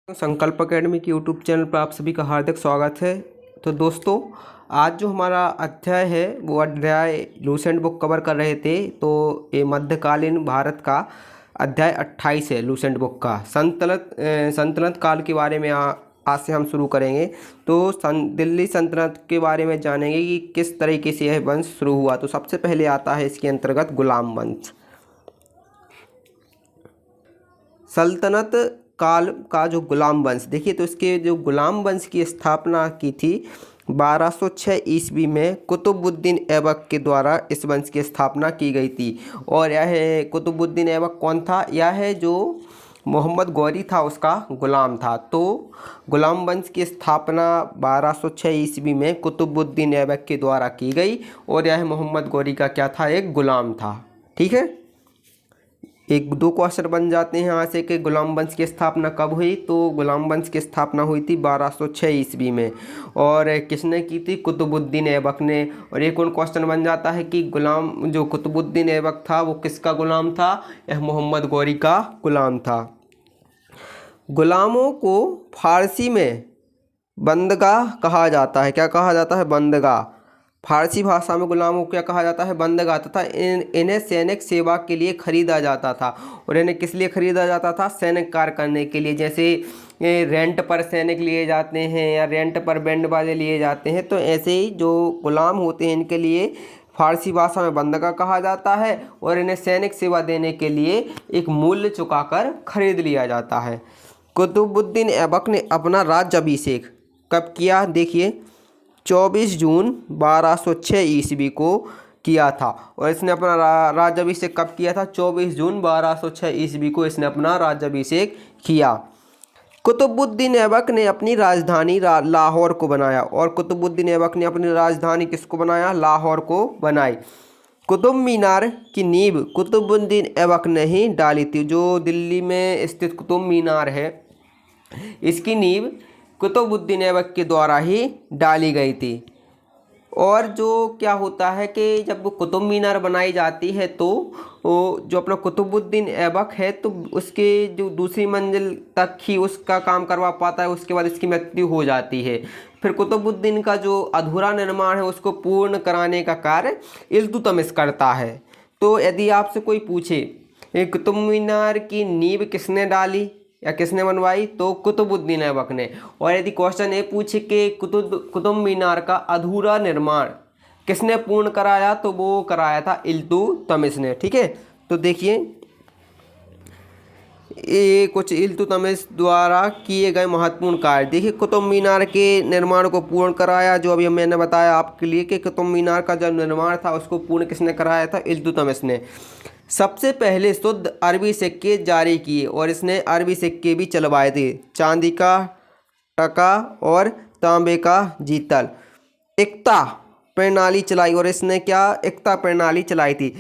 संकल्प एकेडमी की YouTube channel पर आप सभी का हार्दिक स्वागत है। तो दोस्तों, आज जो हमारा अध्याय है वो अध्याय लूसेंट बुक कवर कर रहे थे। तो ये मध्यकालीन भारत का अध्याय 28 है लूसेंट बुक का। सल्तनत काल के बारे में आज से हम शुरू करेंगे। तो दिल्ली सल्तनत के बारे में जानेंगे कि किस तरीके से यह वंश शुरू हुआ। तो सबसे पहले आता है इसके अंतर्गत गुलाम वंश। सल्तनत काल का जो गुलाम वंश देखिए, तो इसके जो गुलाम वंश की स्थापना की थी 1206 ईस्वी में कुतुबुद्दीन ऐबक के द्वारा इस वंश की स्थापना की गई थी। और यह कुतुबुद्दीन ऐबक कौन था? यह है जो मोहम्मद गौरी था उसका गुलाम था। तो गुलाम वंश की स्थापना 1206 ईस्वी में कुतुबुद्दीन ऐबक के द्वारा की गई और यह मोहम्मद गौरी का क्या था? एक गुलाम था। ठीक है, एक दो क्वेश्चन बन जाते हैं यहाँ से कि गुलाम वंश की स्थापना कब हुई। तो गुलाम वंश की स्थापना हुई थी 1206 ईस्वी में। और किसने की थी? कुतुबुद्दीन ऐबक ने। और एक और क्वेश्चन बन जाता है कि गुलाम जो कुतुबुद्दीन ऐबक था वो किसका गुलाम था? यह मोहम्मद गौरी का गुलाम था। गुलामों को फारसी में बंदगाह कहा जाता है। क्या कहा जाता है? बंदगाह। फारसी भाषा में गुलामों को क्या कहा जाता है? बंदगाह। तथा इन्हें सैनिक सेवा के लिए खरीदा जाता था। और इन्हें किस लिए खरीदा जाता था? सैनिक कार्य करने के लिए। जैसे रेंट पर सैनिक लिए जाते हैं या रेंट पर बैंड बाजे लिए जाते हैं, तो ऐसे ही जो गुलाम होते हैं इनके लिए फारसी भाषा में बंदगा कहा जाता है और इन्हें सैनिक सेवा देने के लिए एक मूल्य चुकाकर खरीद लिया जाता है। कुतुबुद्दीन ऐबक ने अपना राज्याभिषेक कब किया? देखिए, 24 जून 1206 ईस्वी को किया था। और इसने अपना राज्याभिषेक कब किया था? 24 जून 1206 ईस्वी को इसने अपना राज्याभिषेक किया। कुतुबुद्दीन ऐबक ने अपनी राजधानी लाहौर को बनाया। और कुतुबुद्दीन ऐबक ने अपनी राजधानी किसको बनाया? लाहौर को बनाई। कुतुब मीनार की नींव कुतुबुद्दीन ऐबक ने ही डाली थी। जो दिल्ली में स्थित कुतुब मीनार है, इसकी नींव कुतुबुद्दीन ऐबक के द्वारा ही डाली गई थी। और जो क्या होता है कि जब कुतुब मीनार बनाई जाती है तो जो अपना कुतुबुद्दीन ऐबक है तो उसके जो दूसरी मंजिल तक ही उसका काम करवा पाता है, उसके बाद इसकी मृत्यु हो जाती है। फिर कुतुबुद्दीन का जो अधूरा निर्माण है उसको पूर्ण कराने का कार्य इल्तुतमिश करता है। तो यदि आपसे कोई पूछे कुतुब मीनार की नींव किसने डाली या किसने बनवाई, तो कुतुबुद्दीन ऐबक ने। और यदि क्वेश्चन ये पूछे कि कुतुब मीनार का अधूरा निर्माण किसने पूर्ण कराया, तो वो कराया था इल्तुतमिश ने। ठीक है, तो देखिए ये कुछ इल्तुतमिश द्वारा किए गए महत्वपूर्ण कार्य। देखिए, कुतुब मीनार के निर्माण को पूर्ण कराया, जो अभी मैंने बताया आपके लिए कि कुतुब मीनार का जो निर्माण था उसको पूर्ण किसने कराया था? इल्तुतमिश ने। सबसे पहले शुद्ध अरबी सिक्के जारी किए और इसने अरबी सिक्के भी चलवाए थे। चांदी का टका और तांबे का जीतल। इक्ता प्रणाली चलाई और इसने क्या? इक्ता प्रणाली चलाई थी।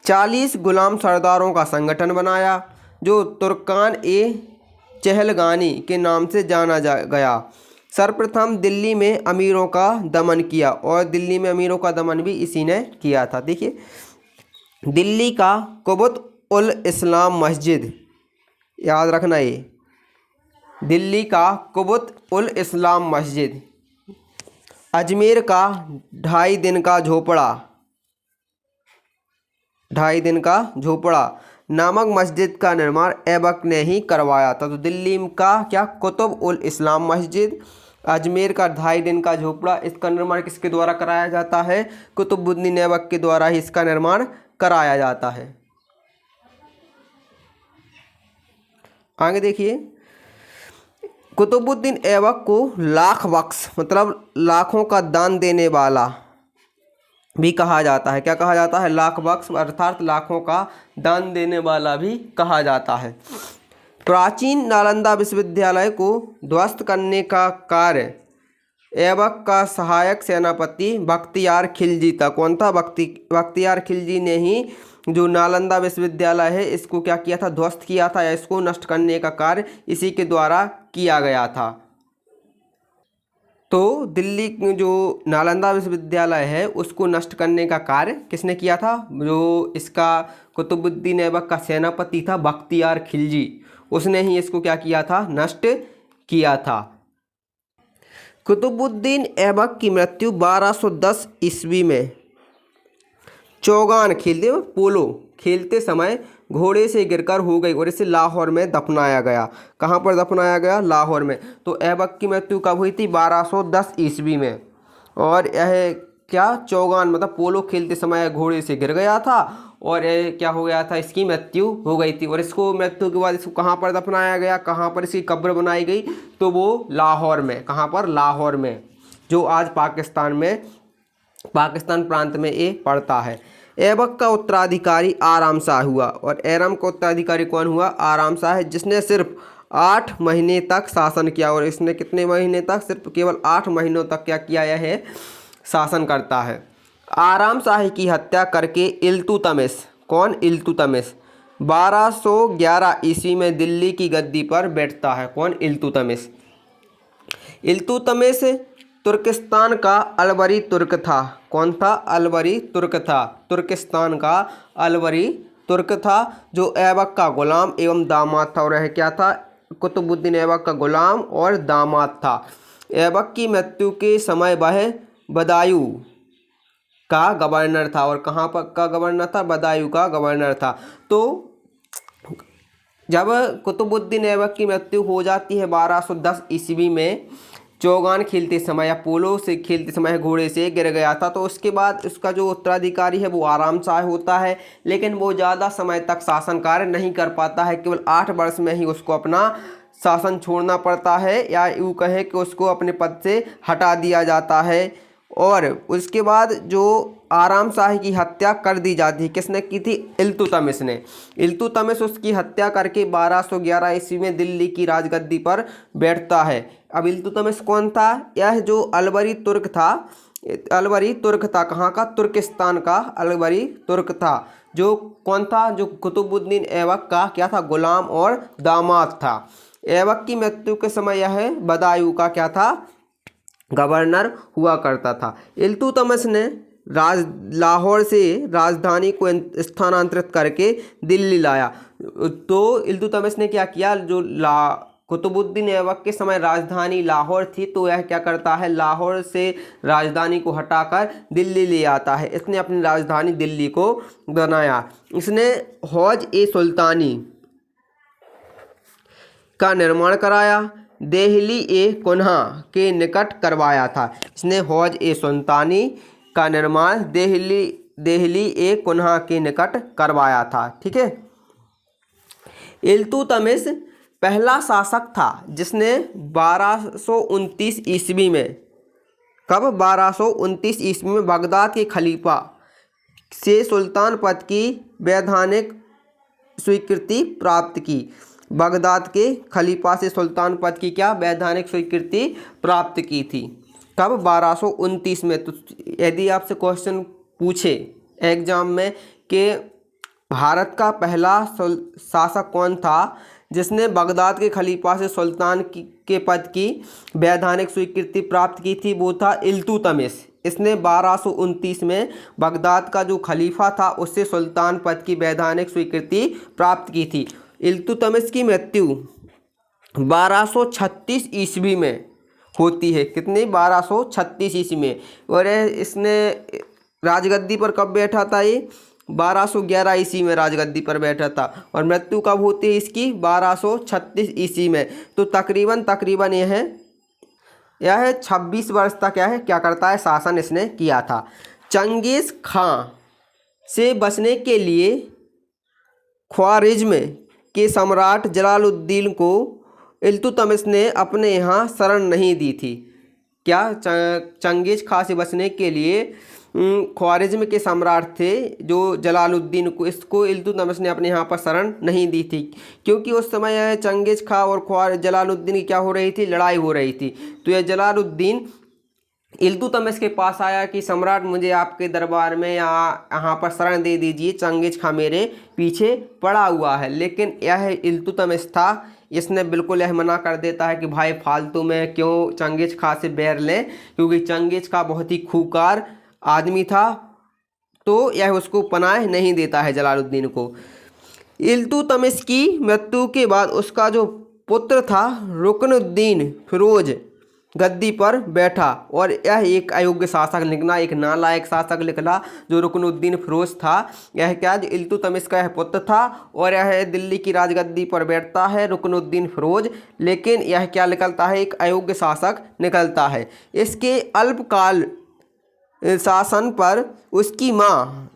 40 गुलाम सरदारों का संगठन बनाया जो तुर्कान ए चहलगानी के नाम से जाना गया। सर्वप्रथम दिल्ली में अमीरों का दमन किया और दिल्ली में अमीरों का दमन भी इसी ने किया था। देखिए, दिल्ली का कुतुब उल इस्लाम मस्जिद, याद रखना ये, दिल्ली का कुतुब उल इस्लाम मस्जिद, अजमेर का 2.5 दिन का झोपड़ा नामक मस्जिद का निर्माण ऐबक ने ही करवाया था। तो दिल्ली का क्या? कुतुब उल इस्लाम मस्जिद, अजमेर का 2.5 दिन का झोपड़ा, इसका निर्माण किसके द्वारा कराया जाता है? कुतुबुद्दीन ऐबक के द्वारा ही इसका निर्माण कराया जाता है। आगे देखिए, कुतुबुद्दीन ऐबक को लाख बख्श मतलब लाखों का दान देने वाला भी कहा जाता है। क्या कहा जाता है? लाख बख्श अर्थात लाखों का दान देने वाला भी कहा जाता है। प्राचीन नालंदा विश्वविद्यालय को ध्वस्त करने का कार्य ऐबक का सहायक सेनापति बख्तियार खिलजी था। कौन था? बख्तियार खिलजी ने ही जो नालंदा विश्वविद्यालय है इसको क्या किया था? ध्वस्त किया था या इसको नष्ट करने का कार्य इसी के द्वारा किया गया था। तो दिल्ली जो नालंदा विश्वविद्यालय है उसको नष्ट करने का कार्य किसने किया था? जो इसका कुतुबुद्दीन ऐबक का सेनापति था बख्तियार खिलजी, उसने ही इसको क्या किया था? नष्ट किया था। कुतुबुद्दीन ऐबक की मृत्यु 1210 ईस्वी में चौगान खेलते पोलो खेलते समय घोड़े से गिरकर हो गई और इसे लाहौर में दफनाया गया। कहाँ पर दफनाया गया? लाहौर में। तो ऐबक की मृत्यु कब हुई थी? 1210 ईस्वी में। और यह क्या चौगान मतलब पोलो खेलते समय घोड़े से गिर गया था और क्या हो गया था? इसकी मृत्यु हो गई थी। और इसको मृत्यु के बाद इसको कहाँ पर दफनाया गया? कहाँ पर इसकी कब्र बनाई गई? तो वो लाहौर में। कहाँ पर? लाहौर में, जो आज पाकिस्तान में, पाकिस्तान प्रांत में ये पड़ता है। ऐबक का उत्तराधिकारी आराम शाह हुआ। और ऐरम का उत्तराधिकारी कौन हुआ? आराम शाह है, जिसने सिर्फ 8 महीने तक शासन किया। और इसने कितने महीने तक? सिर्फ केवल 8 महीनों तक क्या किया है? शासन करता है। आराम शाह की हत्या करके इल्तुतमिश, कौन? इल्तुतमिश 1211 ईस्वी में दिल्ली की गद्दी पर बैठता है। कौन? इल्तुतमिश। इल्तुतमिश तुर्किस्तान का अलवरी तुर्क था। कौन था? अलवरी तुर्क था। तुर्किस्तान का अलवरी तुर्क था, जो ऐबक का गुलाम एवं दामाद था। और यह क्या था? कुतुबुद्दीन ऐबक का गुलाम और दामाद था। ऐबक की मृत्यु के समय वह बदायूं का गवर्नर था। और कहाँ पर का गवर्नर था? बदायूं का गवर्नर था। तो जब कुतुबुद्दीन ऐबक की मृत्यु हो जाती है 1210 ईस्वी में, चौगान खेलते समय या पोलो से खेलते समय घोड़े से गिर गया था, तो उसके बाद उसका जो उत्तराधिकारी है वो आराम शाह होता है। लेकिन वो ज़्यादा समय तक शासन कार्य नहीं कर पाता है, केवल 8 वर्ष में ही उसको अपना शासन छोड़ना पड़ता है, या यूँ कहें कि उसको अपने पद से हटा दिया जाता है। और उसके बाद जो आराम शाह की हत्या कर दी जाती है। किसने की थी? इल्तुतमिश ने। इल्तुतमिश उसकी हत्या करके 1211 ईस्वी में दिल्ली की राजगद्दी पर बैठता है। अब इल्तुतमिश कौन था? यह जो अलवरी तुर्क था, अलवरी तुर्क था। कहाँ का? तुर्किस्तान का अलवरी तुर्क था। जो कौन था? जो कुतुबुद्दीन ऐबक का क्या था? गुलाम और दामाद था। ऐबक की मृत्यु के समय यह बदायूं का क्या था? गवर्नर हुआ करता था। इल्तुतमिश ने लाहौर से राजधानी को स्थानांतरित करके दिल्ली लाया। तो इल्तुतमिश ने क्या किया? जो कुतुबुद्दीन ऐबक के समय राजधानी लाहौर थी, तो यह क्या करता है? लाहौर से राजधानी को हटाकर दिल्ली ले आता है। इसने अपनी राजधानी दिल्ली को बनाया। इसने हौज ए सुल्तानी का निर्माण कराया, देहली ए कुन्हा के निकट करवाया था। इसने हौज ए सुल्तानी का निर्माण देहली ए कुन्हा के निकट करवाया था। ठीक है। इल्तुतमिश पहला शासक था जिसने 1229 ईस्वी में, कब? 1229 ईस्वी में बगदाद के खलीफा से सुल्तान पद की वैधानिक स्वीकृति प्राप्त की। बगदाद के खलीफा से सुल्तान पद की क्या? वैधानिक स्वीकृति प्राप्त की थी। कब? 1229 में। तो यदि आपसे क्वेश्चन पूछे एग्जाम में कि भारत का पहला शासक कौन था जिसने बगदाद के खलीफा से सुल्तान के पद की वैधानिक स्वीकृति प्राप्त की थी, वो था इल्तुतमिश। इसने 1229 में बगदाद का जो खलीफा था उससे सुल्तान पद की वैधानिक स्वीकृति प्राप्त की थी। इल्तुतमिश की मृत्यु 1236 ईस्वी में होती है। कितनी? 1236 ईस्वी में। और इसने राजगद्दी पर कब बैठा था? ये 1211 ईस्वी में राजगद्दी पर बैठा था। और मृत्यु कब होती है इसकी? 1236 ईस्वी में। तो तकरीबन यह 26 वर्ष तक क्या करता है? शासन इसने किया था। चंगेज़ खां से बचने के लिए ख्वारिज्म के सम्राट जलालुद्दीन को इल्तुतमिश ने अपने यहाँ शरण नहीं दी थी। क्या? चंगेज़ खां से बचने के लिए ख्वारिज्म के सम्राट थे जो जलालुद्दीन को, इसको इल्तुतमिश ने अपने यहाँ पर शरण नहीं दी थी, क्योंकि उस समय चंगेज़ खां और जलालुद्दीन की क्या हो रही थी? लड़ाई हो रही थी। तो यह जलालुद्दीन इल्तुतमिश के पास आया कि सम्राट, मुझे आपके दरबार में यहाँ पर शरण दे दीजिए, चंगेज़ खां मेरे पीछे पड़ा हुआ है। लेकिन यह इल्तुतमिश था, इसने बिल्कुल यह मना कर देता है कि भाई फालतू में क्यों चंगेज़ खां से बैर लें, क्योंकि चंगेज़ खां बहुत ही खूंखार आदमी था। तो यह उसको पनाह नहीं देता है जलालुद्दीन को। इल्तुतमिश की मृत्यु के बाद उसका जो पुत्र था रुकनुद्दीन फिरोज गद्दी पर बैठा, और यह एक अयोग्य शासक निकला, एक नालायक शासक निकला जो रुकनुद्दीन फिरोज था। यह क्या, जो इल्तुतमिश का यह पुत्र था और यह दिल्ली की राजगद्दी पर बैठता है रुकनुद्दीन फिरोज, लेकिन यह क्या निकलता है, एक अयोग्य शासक निकलता है। इसके अल्पकाल शासन पर उसकी माँ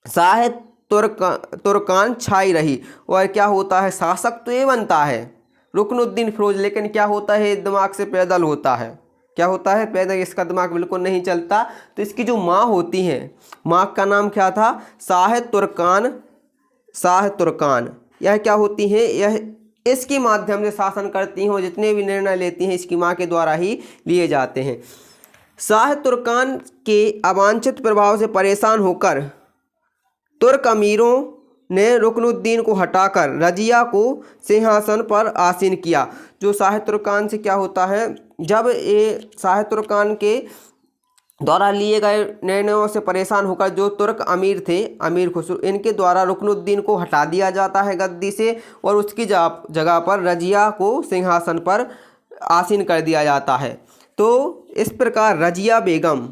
शाह तुर्कान छाई रही, और क्या होता है, शासक तो ये बनता है रुकनुद्दीन फिरोज, लेकिन क्या होता है, दिमाग से पैदल होता है। क्या होता है, पैदल, इसका दिमाग बिल्कुल नहीं चलता। तो इसकी जो माँ होती हैं, माँ का नाम क्या था, शाह तुर्कान। यह क्या होती हैं, यह इसके माध्यम से शासन करती हैं और जितने भी निर्णय लेती हैं इसकी माँ के द्वारा ही लिए जाते हैं। शाह तुर्कान के अवांछित प्रभाव से परेशान होकर तुर्क अमीरों ने रुकनुद्दीन को हटाकर रजिया को सिंहासन पर आसीन किया। जो शाह तुर्कान से क्या होता है, जब ये शाह तुर्कान के द्वारा लिए गए निर्णयों से परेशान होकर जो तुर्क अमीर थे, अमीर खुसरो, इनके द्वारा रुकनुद्दीन को हटा दिया जाता है गद्दी से, और उसकी जगह पर रजिया को सिंहासन पर आसीन कर दिया जाता है। तो इस प्रकार रजिया बेगम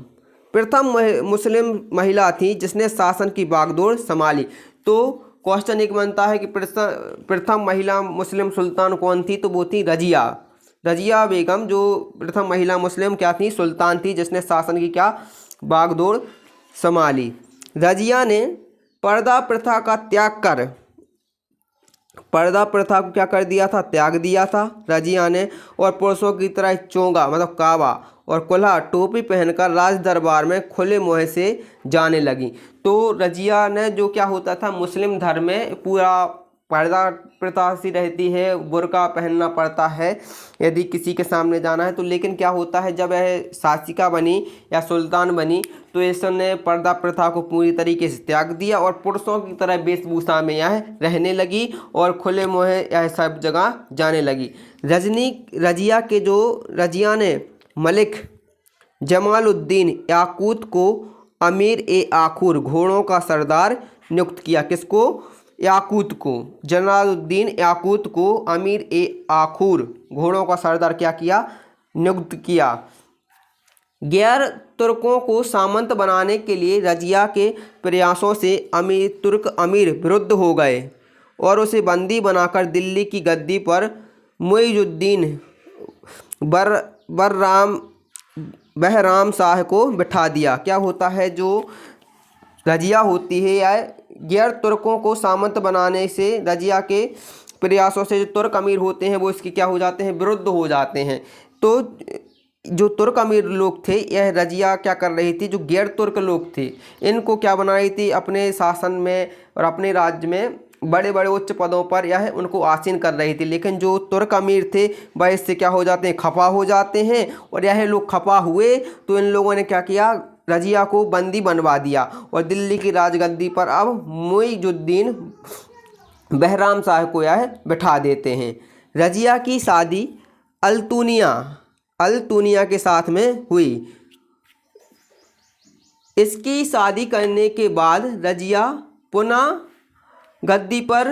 प्रथम मुस्लिम महिला थी जिसने शासन की बागडोर संभाली। तो क्वेश्चन एक बनता है कि प्रथम महिला मुस्लिम सुल्तान कौन थी, तो वो थी रजिया बेगम, जो प्रथम महिला मुस्लिम क्या थी, सुल्तान थी, जिसने शासन की क्या बागडोर संभाली। रजिया ने पर्दा प्रथा का त्याग कर, पर्दा प्रथा को क्या कर दिया था, त्याग दिया था रजिया ने, और पुरुषों की तरह चोंगा मतलब काबा और कुल्हा टोपी पहनकर राज दरबार में खुले मुँह से जाने लगी। तो रजिया ने जो क्या होता था, मुस्लिम धर्म में पूरा पर्दा प्रथा सी रहती है, बुर्का पहनना पड़ता है यदि किसी के सामने जाना है। तो लेकिन क्या होता है, जब यह शासिका बनी या सुल्तान बनी तो इसने पर्दा प्रथा को पूरी तरीके से त्याग दिया और पुरुषों की तरह वेशभूषा में यह रहने लगी और खुले मुँह यह सब जगह जाने लगी। रजिया ने मलिक जमालुद्दीन याकूत को अमीर ए आखुर घोड़ों का सरदार नियुक्त किया। किसको, याकूत को, जलालुद्दीन याकूत को अमीर ए आखुर घोड़ों का सरदार क्या किया, नियुक्त किया। गैर तुर्कों को सामंत बनाने के लिए रजिया के प्रयासों से तुर्क अमीर विरुद्ध हो गए और उसे बंदी बनाकर दिल्ली की गद्दी पर मुइजुद्दीन बहराम शाह को बिठा दिया। क्या होता है, जो रजिया होती है या गैर तुर्कों को सामंत बनाने से रजिया के प्रयासों से जो तुर्क अमीर होते हैं वो इसके क्या हो जाते हैं, विरुद्ध हो जाते हैं। तो जो तुर्क अमीर लोग थे, यह रजिया क्या कर रही थी, जो गैर तुर्क लोग थे इनको क्या बना रही थी, अपने शासन में और अपने राज्य में बड़े बड़े उच्च पदों पर यह उनको आसीन कर रही थी। लेकिन जो तुर्क अमीर थे वह इससे क्या हो जाते हैं, खफा हो जाते हैं, और यह लोग खफा हुए तो इन लोगों ने क्या किया, रजिया को बंदी बनवा दिया और दिल्ली की राजगद्दी पर अब मुइजुद्दीन बहराम शाह को यह बिठा देते हैं। रजिया की शादी अल्तुनिया के साथ में हुई। इसकी शादी करने के बाद रजिया पुनः गद्दी पर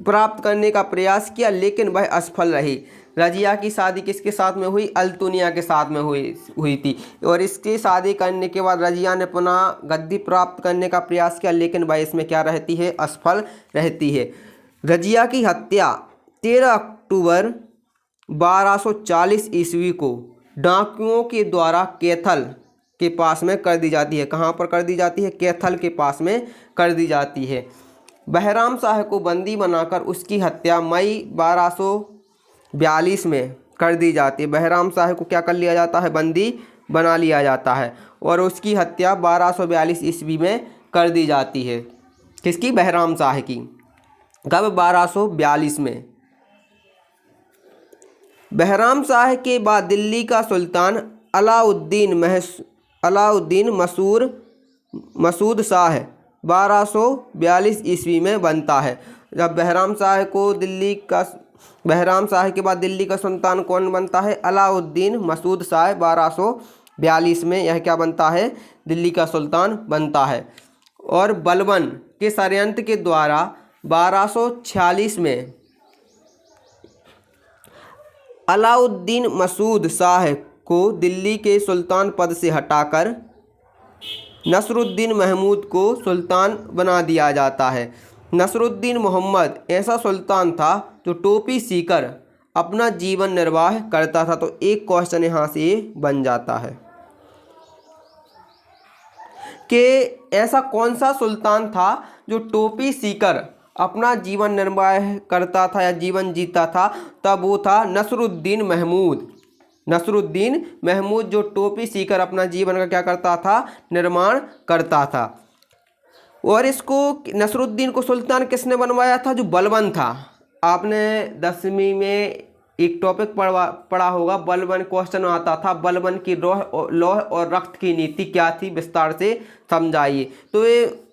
प्राप्त करने का प्रयास किया लेकिन वह असफल रही। रजिया की शादी किसके साथ में हुई, अल्तुनिया के साथ में हुई थी, और इसकी शादी करने के बाद रजिया ने पुनः गद्दी प्राप्त करने का प्रयास किया लेकिन वह इसमें क्या रहती है, असफल रहती है। रजिया की हत्या 13 अक्टूबर 1240 ईस्वी को डाकुओं के द्वारा कैथल के पास में कर दी जाती है। कहाँ पर कर दी जाती है, कैथल के पास में कर दी जाती है। बहराम शाह को बंदी बनाकर उसकी हत्या मई 1242 में कर दी जाती है। बहराम शाह को क्या कर लिया जाता है, बंदी बना लिया जाता है और उसकी हत्या 1242 ईस्वी में कर दी जाती है। किसकी, बहराम शाह की। कब, 1242 में। बहराम शाह के बाद दिल्ली का सुल्तान अलाउद्दीन मसूद शाह 1242 ईस्वी में बनता है। जब बहराम शाह के बाद दिल्ली का सुल्तान कौन बनता है, अलाउद्दीन मसूद शाह 1242 में यह क्या बनता है, दिल्ली का सुल्तान बनता है। और बलबन के षड्यंत्र के द्वारा 1246 में अलाउद्दीन मसूद शाह को दिल्ली के सुल्तान पद से हटाकर नसरुद्दीन महमूद को सुल्तान बना दिया जाता है। नसरुद्दीन मोहम्मद ऐसा सुल्तान था जो टोपी सीकर अपना जीवन निर्वाह करता था। तो एक क्वेश्चन यहाँ से ये बन जाता है कि ऐसा कौन सा सुल्तान था जो टोपी सीकर अपना जीवन निर्वाह करता था या जीवन जीता था। तब वो था नसरुद्दीन महमूद। नसरुद्दीन महमूद जो टोपी सीकर अपना जीवन का क्या करता था, निर्माण करता था। और इसको नसरुद्दीन को सुल्तान किसने बनवाया था, जो बलबन था। आपने 10वीं में एक टॉपिक पढ़ा होगा, बलबन क्वेश्चन आता था, बलबन की लौह और रक्त की नीति क्या थी, विस्तार से समझाइए। तो ये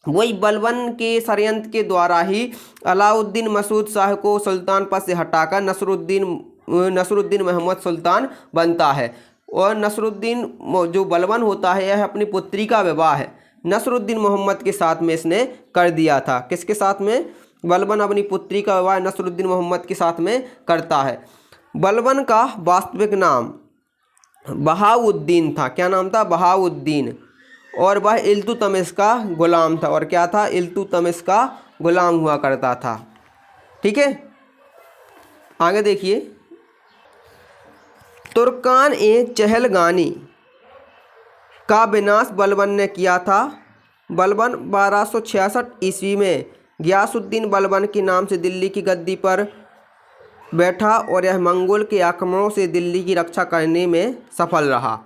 वही बलबन के षड्यंत्र के द्वारा ही अलाउद्दीन मसूद शाह को सुल्तान पद से हटाकर नसरुद्दीन मोहम्मद सुल्तान बनता है। और नसरुद्दीन जो बलबन होता है यह अपनी पुत्री का विवाह है नसरुद्दीन मोहम्मद के साथ में इसने कर दिया था। किसके साथ में, बलबन अपनी पुत्री का विवाह नसरुद्दीन मोहम्मद के साथ में करता है। बलबन का वास्तविक नाम बहाउद्दीन था। क्या नाम था, बहाउद्दीन। और वह इल्तुतमिश का गुलाम था। और क्या था, इल्तुतमिश का गुलाम हुआ करता था। ठीक है, आगे देखिए। तुर्कान ए चहलगानी का विनाश बलबन ने किया था। बलबन 1266 ईस्वी में गियासुद्दीन बलबन के नाम से दिल्ली की गद्दी पर बैठा और यह मंगोल के आक्रमणों से दिल्ली की रक्षा करने में सफल रहा।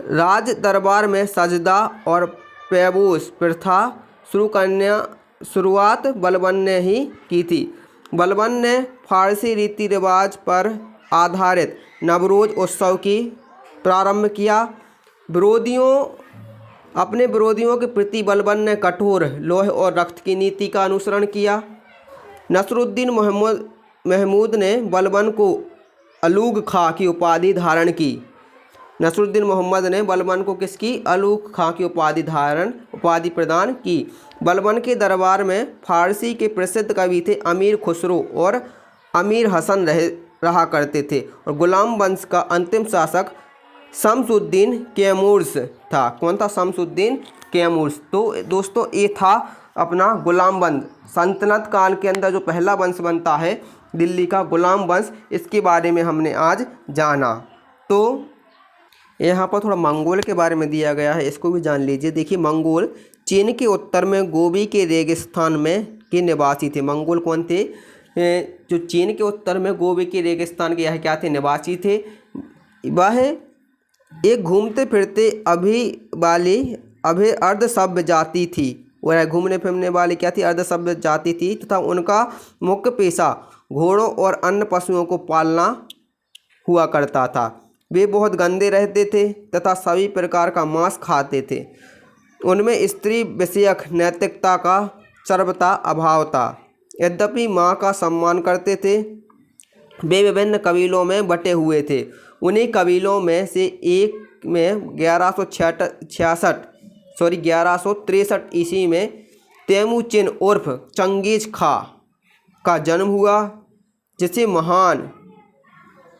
राज दरबार में सजदा और पैबूस प्रथा शुरुआत बलबन ने ही की थी। बलबन ने फारसी रीति रिवाज पर आधारित नवरोज उत्सव की प्रारंभ किया। अपने विरोधियों के प्रति बलबन ने कठोर लौह और रक्त की नीति का अनुसरण किया। नसरुद्दीन महमूद ने बलबन को अलूग खां की उपाधि धारण की। नसरुद्दीन मोहम्मद ने बलबन को किसकी, अलूग खां की उपाधि प्रदान की। बलबन के दरबार में फारसी के प्रसिद्ध कवि थे अमीर खुसरो और अमीर हसन रहा करते थे। और गुलाम वंश का अंतिम शासक शमसुद्दीन कैमूर्स था। कौन था, शमसुद्दीन कैमूर्स। तो दोस्तों ये था अपना गुलाम वंश। सल्तनत काल के अंदर जो पहला वंश बनता है दिल्ली का, गुलाम वंश, इसके बारे में हमने आज जाना। तो यहाँ पर थोड़ा मंगोल के बारे में दिया गया है, इसको भी जान लीजिए। देखिए, मंगोल चीन के उत्तर में गोबी के रेगिस्तान में के निवासी थे। मंगोल कौन थे, जो चीन के उत्तर में गोबी के रेगिस्तान के यह क्या थे, निवासी थे। वह एक घूमते फिरते अभी अर्ध सभ्य जाति थी। वह घूमने फिरने वाली क्या थी, अर्ध सभ्य जाति थी। तथा उनका मुख्य पेशा घोड़ों और अन्य पशुओं को पालना हुआ करता था। वे बहुत गंदे रहते थे तथा सभी प्रकार का मांस खाते थे। उनमें स्त्री विषयक नैतिकता का सर्वथा अभाव था। यद्यपि माँ का सम्मान करते थे। वे विभिन्न कबीलों में बटे हुए थे। उन्हीं कबीलों में से एक में 1163 ईस्वी में तेमुचिन उर्फ चंगेज खां का जन्म हुआ, जिसे महान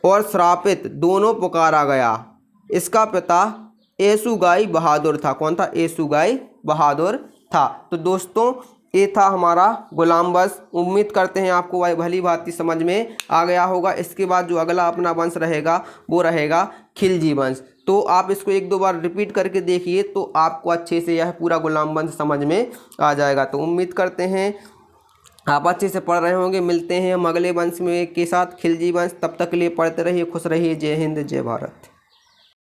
और श्रापित दोनों पुकारा गया। इसका पिता येसुगाई बहादुर था। कौन था, येसुगाई बहादुर था। तो दोस्तों ये था हमारा गुलाम वंश। उम्मीद करते हैं आपको वह भली भांति समझ में आ गया होगा। इसके बाद जो अगला अपना वंश रहेगा वो रहेगा खिलजी वंश। तो आप इसको 1-2 बार रिपीट करके देखिए तो आपको अच्छे से यह पूरा गुलाम वंश समझ में आ जाएगा। तो उम्मीद करते हैं आप अच्छे से पढ़ रहे होंगे। मिलते हैं हम अगले वंश में के साथ, खिलजी वंश। तब तक के लिए पढ़ते रहिए, खुश रहिए। जय हिंद, जय भारत।